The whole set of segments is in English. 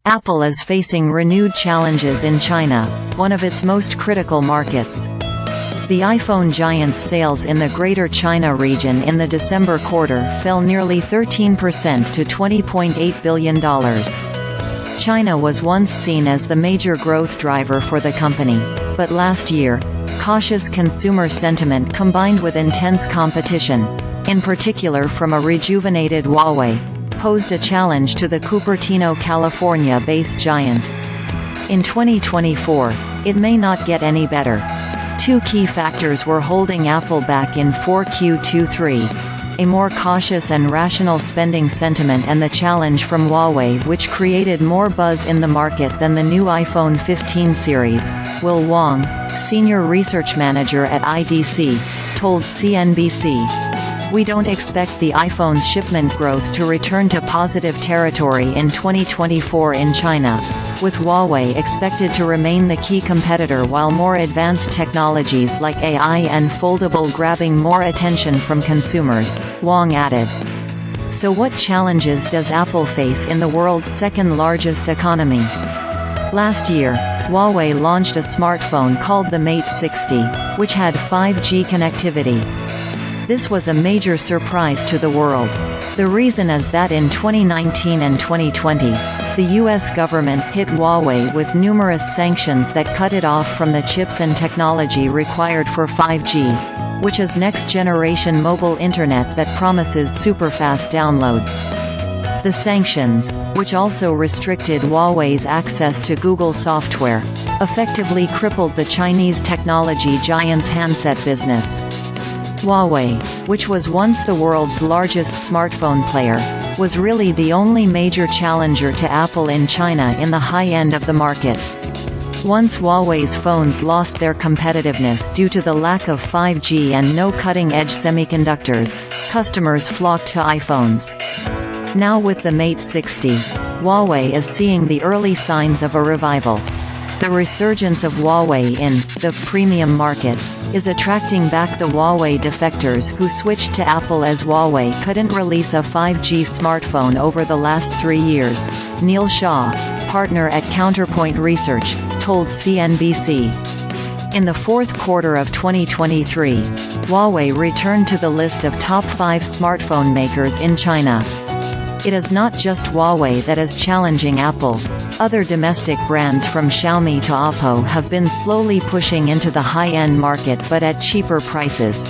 Apple is facing renewed challenges in China, one of its most critical markets. The iPhone giant's sales in the Greater China region in the December quarter fell nearly 13% to $20.8 billion. China was once seen as the major growth driver for the company, but last year, cautious consumer sentiment combined with intense competition, in particular from a rejuvenated Huawei, posed a challenge to the Cupertino, California-based giant. In 2024, it may not get any better. Two key factors were holding Apple back in 4Q23: a more cautious and rational spending sentiment and the challenge from Huawei, which created more buzz in the market than the new iPhone 15 series. Will Wang, senior research manager at IDC, told CNBC. We don't expect the iPhone's shipment growth to return to positive territory in 2024 in China, with Huawei expected to remain the key competitor while more advanced technologies like AI and foldable grabbing more attention from consumers, Wang added. So what challenges does Apple face in the world's second-largest economy? Last year, Huawei launched a smartphone called the Mate 60, which had 5G connectivity. This was a major surprise to the world. The reason is that in 2019 and 2020, the U.S. government hit Huawei with numerous sanctions that cut it off from the chips and technology required for 5G, which is next-generation mobile internet that promises super-fast downloads. The sanctions, which also restricted Huawei's access to Google software, effectively crippled the Chinese technology giant's handset business. Huawei, which was once the world's largest smartphone player, was really the only major challenger to Apple in China in the high end of the market. Once Huawei's phones lost their competitiveness due to the lack of 5G and no cutting-edge semiconductors, customers flocked to iPhones. Now with the Mate 60, Huawei is seeing the early signs of a revival. The resurgence of Huawei in the premium market is attracting back the Huawei defectors who switched to Apple as Huawei couldn't release a 5G smartphone over the last 3 years, Neil Shah, partner at Counterpoint Research, told CNBC. In the fourth quarter of 2023, Huawei returned to the list of top 5 smartphone makers in China. It is not just Huawei that is challenging Apple. Other domestic brands from Xiaomi to Oppo have been slowly pushing into the high-end market but at cheaper prices.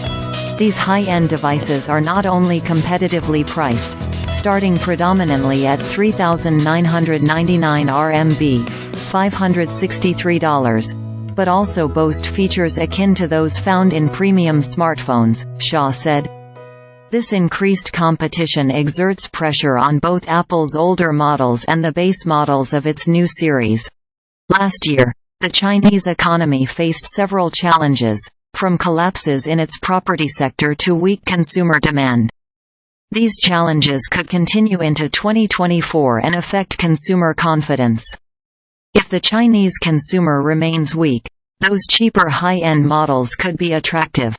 These high-end devices are not only competitively priced, starting predominantly at 3,999 RMB, $563, but also boast features akin to those found in premium smartphones, Shah said. This increased competition exerts pressure on both Apple's older models and the base models of its new series. Last year, the Chinese economy faced several challenges, from collapses in its property sector to weak consumer demand. These challenges could continue into 2024 and affect consumer confidence. If the Chinese consumer remains weak, those cheaper high-end models could be attractive.